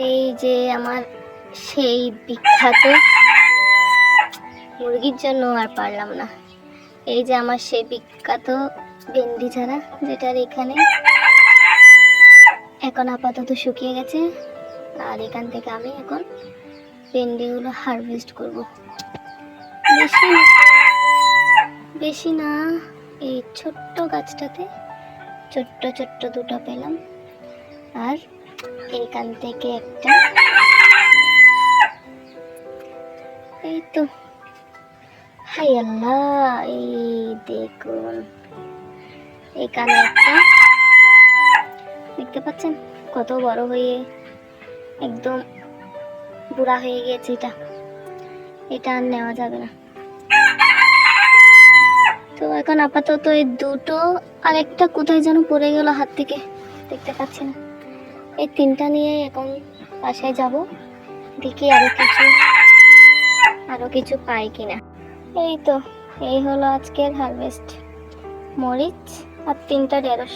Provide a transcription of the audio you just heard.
এই যে আমার সেই বিখ্যাত মুরগির জন্য আর পারলাম না। এই যে আমার সেই বিখ্যাত ভেন্ডি চারা, যেটার এখানে এখন আপাতত শুকিয়ে গেছে। আর এখান থেকে আমি এখন ভেন্ডিগুলো হারভেস্ট করব। বেশি না, এই ছোট্ট গাছটাতে ছোট্ট ছোট্ট দুটো পেলাম। আর এইখান থেকে একটা, এই তো, হাই আল্লাহ, এই দেখুন এখানে একটা, দেখতে পাচ্ছেন কত বড় হয়ে একদম বুড়া হয়ে গেছে। এটা আর নেওয়া যাবে না। তো এখন আপাতত এই দুটো, আর একটা কোথায় যেন পড়ে গেল হাত থেকে, দেখতে পাচ্ছি না। এই তিনটা নিয়ে এখন বাসায় যাব, দেখি আরো কিছু পাই কিনা। এই তো, এই হলো আজকের হারভেস্ট, মরিচ আর 3টা ঢেঁড়স।